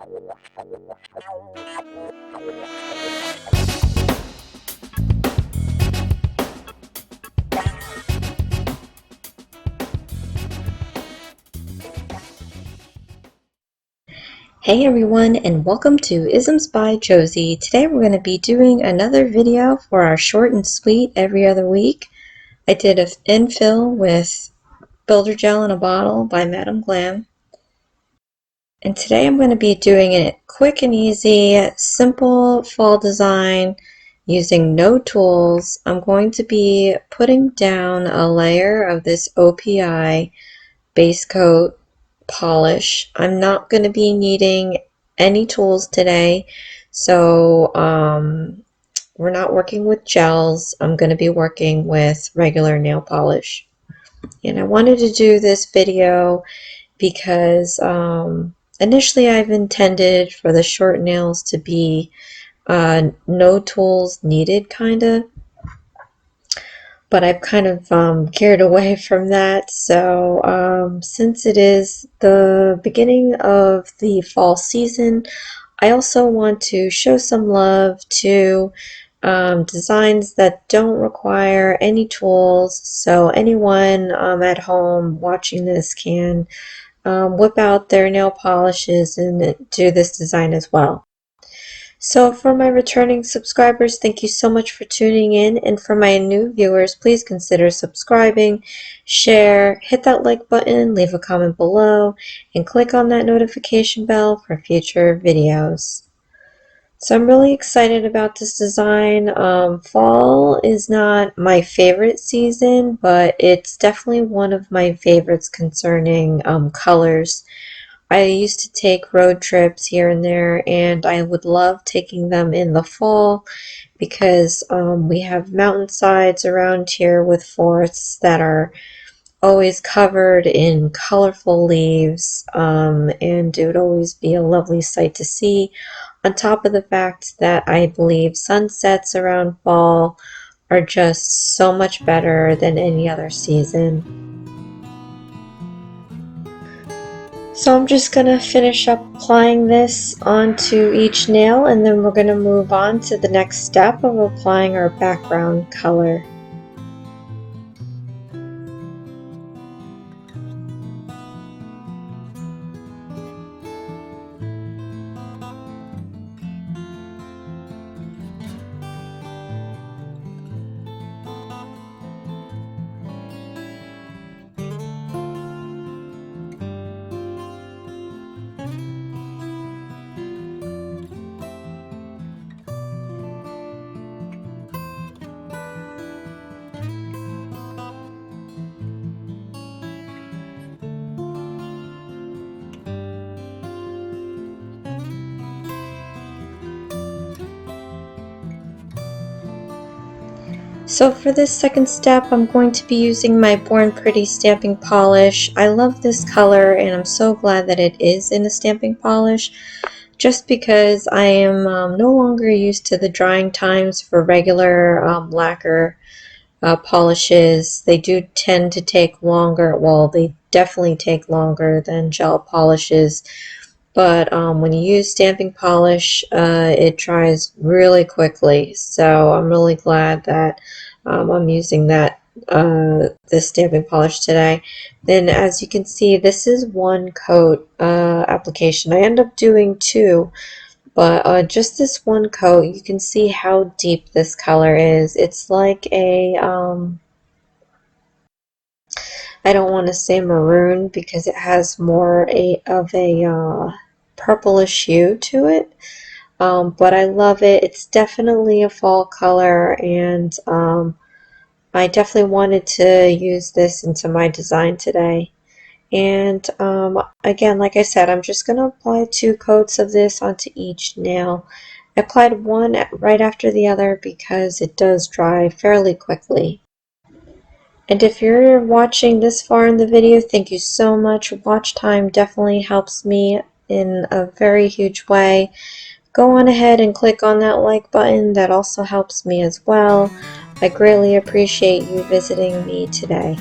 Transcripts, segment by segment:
Hey everyone, and welcome to Isms by Josie. Today we're going to be doing another video for our short and sweet every other week. I did an infill with Builder Gel in a Bottle by Madam Glam. And today I'm going to be doing a quick and easy, simple fall design using no tools. I'm going to be putting down a layer of this O.P.I base coat polish. I'm not going to be needing any tools today, so we're not working with gels. I'm going to be working with regular nail polish. And I wanted to do this video because initially I've intended for the short nails to be no tools needed kind of, but I've kind of geared away from that. So since it is the beginning of the fall season, I also want to show some love to designs that don't require any tools, so anyone at home watching this can whip out their nail polishes and do this design as well. So for my returning subscribers, thank you so much for tuning in, and for my new viewers, please consider subscribing, share, hit that like button, leave a comment below, and click on that notification bell for future videos. So I'm really excited about this design. Fall is not my favorite season, but it's definitely one of my favorites concerning colors. I used to take road trips here and there, and I would love taking them in the fall because we have mountainsides around here with forests that are always covered in colorful leaves, and it would always be a lovely sight to see, on top of the fact that I believe sunsets around fall are just so much better than any other season. So I'm just going to finish up applying this onto each nail, and then we're going to move on to the next step of applying our background color. So for this second step, I'm going to be using my Born Pretty stamping polish. I love this color, and I'm so glad that it is in a stamping polish, just because I am no longer used to the drying times for regular lacquer polishes. They do tend to take longer. Well, they definitely take longer than gel polishes. But when you use stamping polish, it dries really quickly. So I'm really glad that I'm using that this stamping polish today. Then, as you can see, this is one coat application. I end up doing two, but just this one coat, you can see how deep this color is. It's like a I don't want to say maroon because it has more of a purplish hue to it, but I love it. It's definitely a fall color, and I definitely wanted to use this into my design today. And again, like I said, I'm just going to apply 2 coats of this onto each nail. I applied one right after the other because it does dry fairly quickly. And if you're watching this far in the video, thank you so much. Watch time definitely helps me in a very huge way. Go on ahead and click on that like button. That also helps me as well. I greatly appreciate you visiting me today.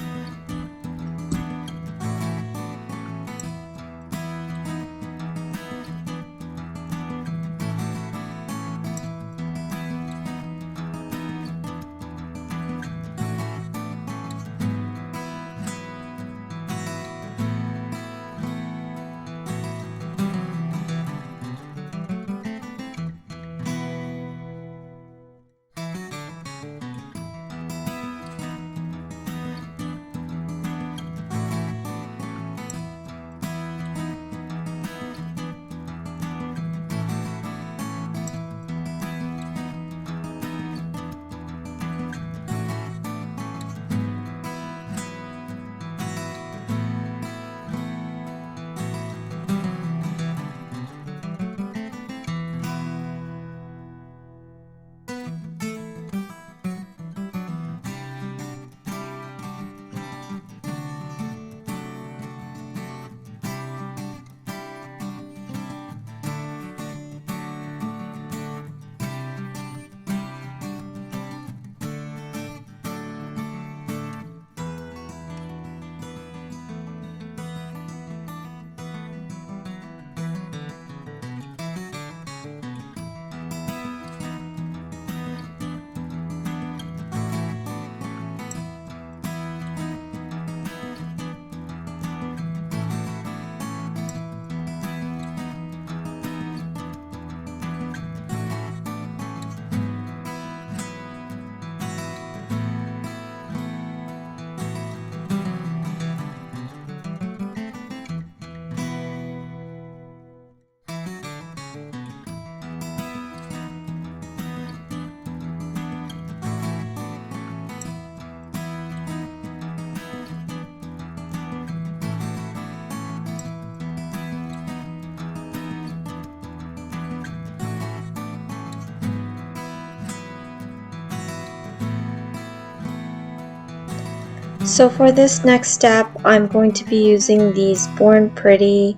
So for this next step, I'm going to be using these Born Pretty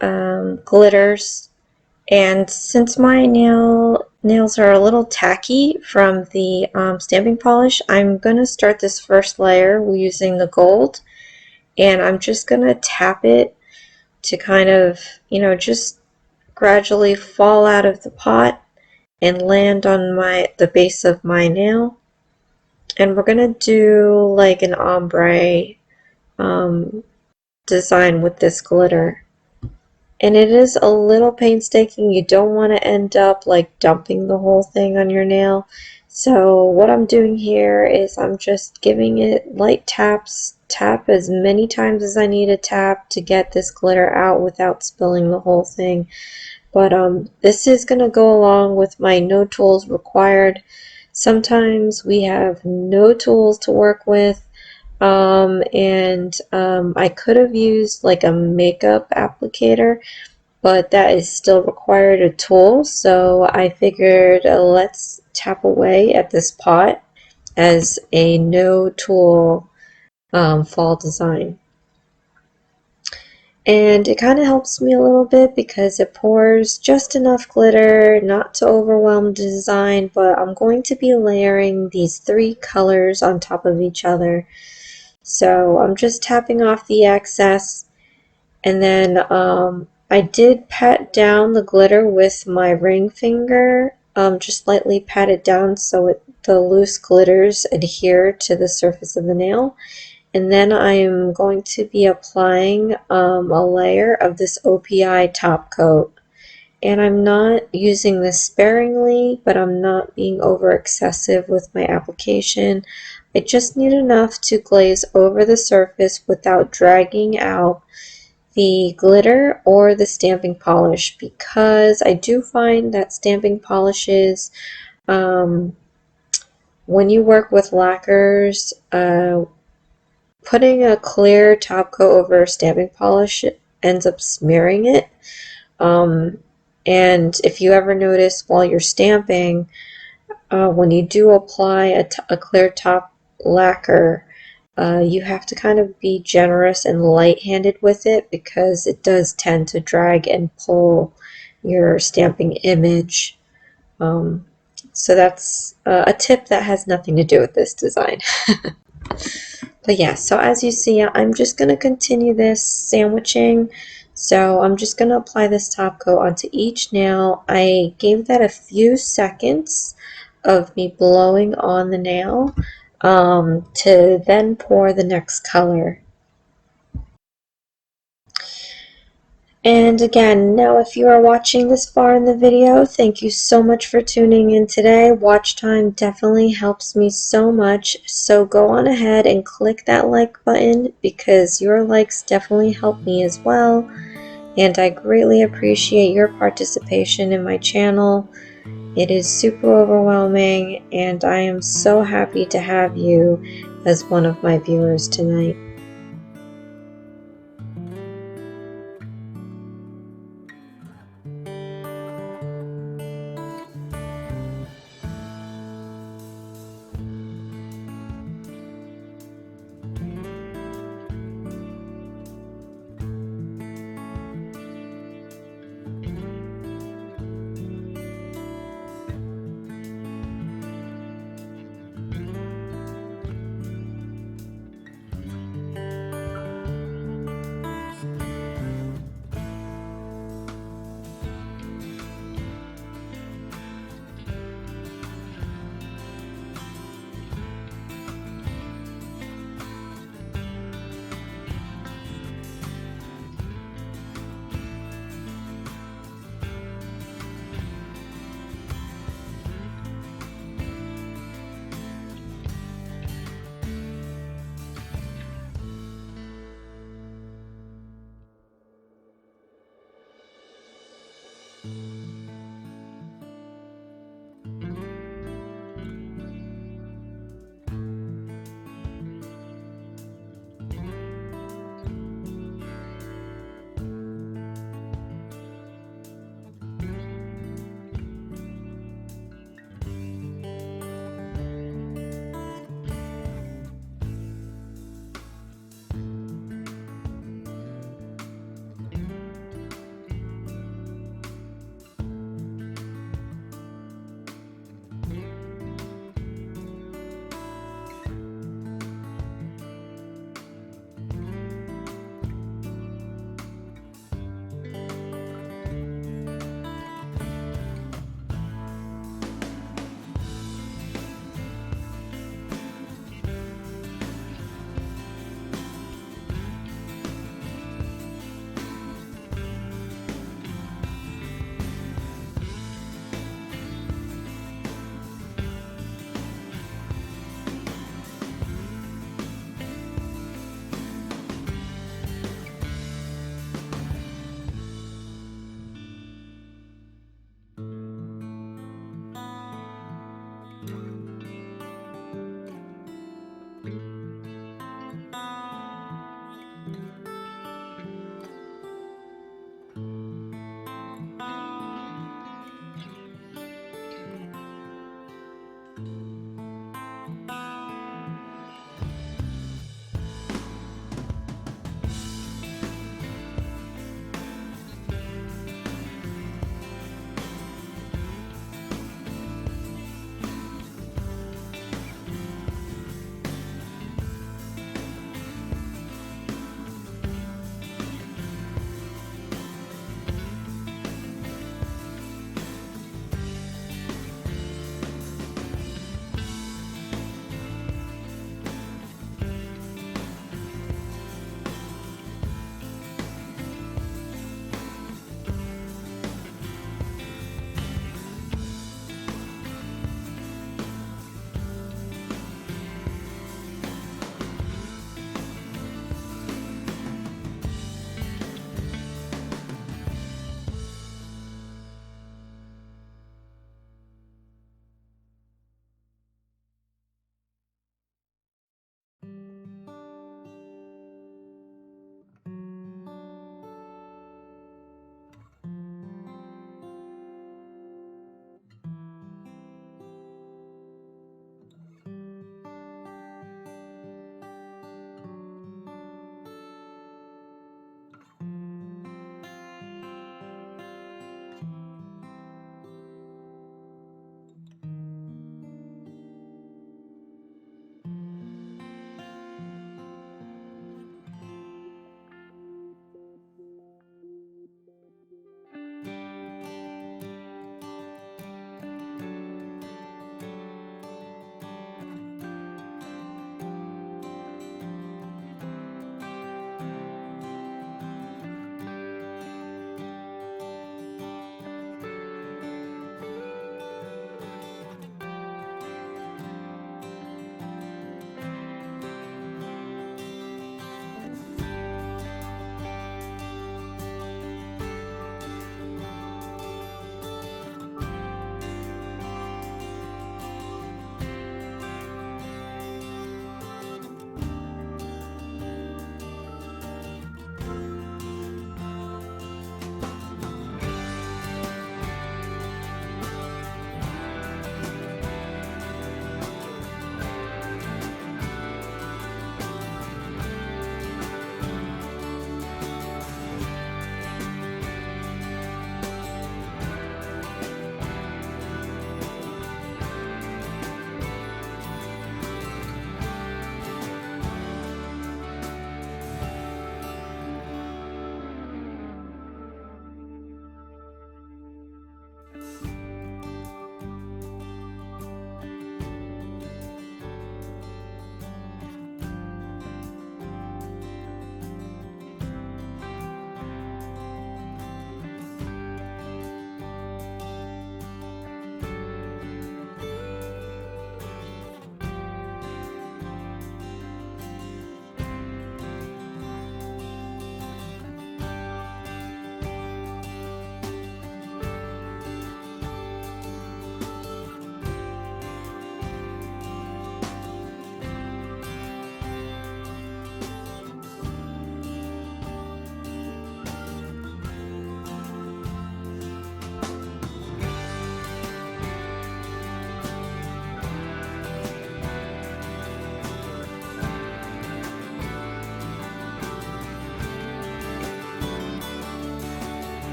glitters, and since my nails are a little tacky from the stamping polish, I'm going to start this first layer using the gold, and I'm just going to tap it to kind of, just gradually fall out of the pot and land on the base of my nail. And we're going to do like an ombre design with this glitter. And it is a little painstaking. You don't want to end up like dumping the whole thing on your nail. So what I'm doing here is I'm just giving it light taps. Tap as many times as I need to tap to get this glitter out without spilling the whole thing. But this is going to go along with my no tools required. Sometimes we have no tools to work with. I could have used like a makeup applicator, but that is still required a tool, so I figured let's tap away at this pot as a no tool fall design. And it kind of helps me a little bit because it pours just enough glitter not to overwhelm the design, but I'm going to be layering these 3 colors on top of each other. So I'm just tapping off the excess, and then I did pat down the glitter with my ring finger, just lightly pat it down so the loose glitters adhere to the surface of the nail. And then I am going to be applying a layer of this O.P.I top coat. And I'm not using this sparingly, but I'm not being over excessive with my application. I just need enough to glaze over the surface without dragging out the glitter or the stamping polish, because I do find that stamping polishes, when you work with lacquers, putting a clear top coat over stamping polish ends up smearing it. And if you ever notice while you're stamping, when you do apply a clear top lacquer, you have to kind of be generous and light-handed with it because it does tend to drag and pull your stamping image. So that's a tip that has nothing to do with this design. But yeah, so as you see, I'm just going to continue this sandwiching. So I'm just going to apply this top coat onto each nail. I gave that a few seconds of me blowing on the nail to then pour the next color. And again, now if you are watching this far in the video, thank you so much for tuning in today. Watch time definitely helps me so much, so go on ahead and click that like button because your likes definitely help me as well. And I greatly appreciate your participation in my channel. It is super overwhelming, and I am so happy to have you as one of my viewers tonight.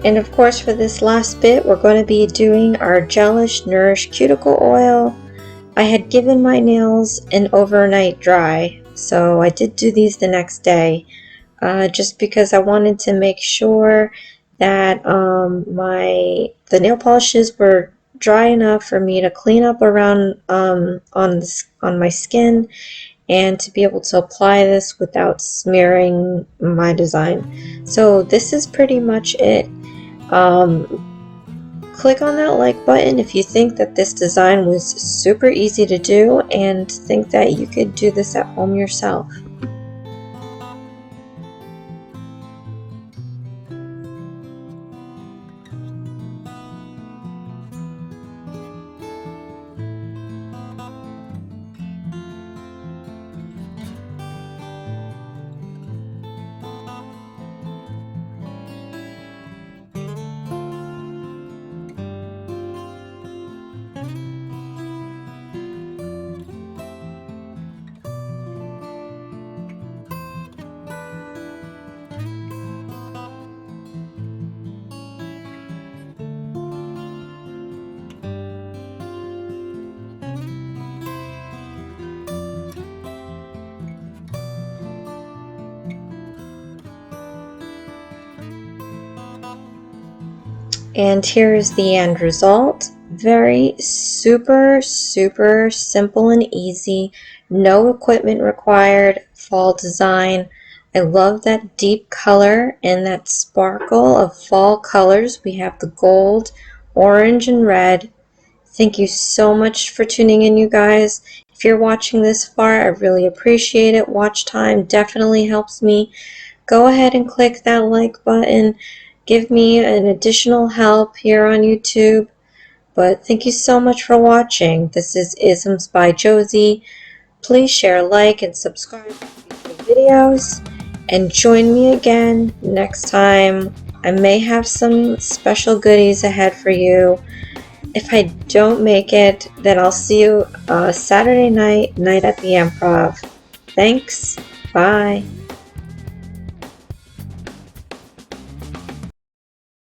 And of course, for this last bit, we're going to be doing our Gelish Nourish Cuticle Oil. I had given my nails an overnight dry, so I did do these the next day, just because I wanted to make sure that the nail polishes were dry enough for me to clean up around on my skin, and to be able to apply this without smearing my design. So this is pretty much it. Click on that like button if you think that this design was super easy to do and think that you could do this at home yourself. And here is the end result. Very super simple and easy. No equipment required. Fall design. I love that deep color and that sparkle of fall colors. We have the gold, orange, and red. Thank you so much for tuning in, you guys. If you're watching this far, I really appreciate it. Watch time definitely helps me. Go ahead and click that like button. Give me an additional help here on YouTube. But thank you so much for watching. This is Isms by Josie. Please share, like, and subscribe for future videos. And join me again next time. I may have some special goodies ahead for you. If I don't make it, then I'll see you Saturday night at the Improv. Thanks. Bye.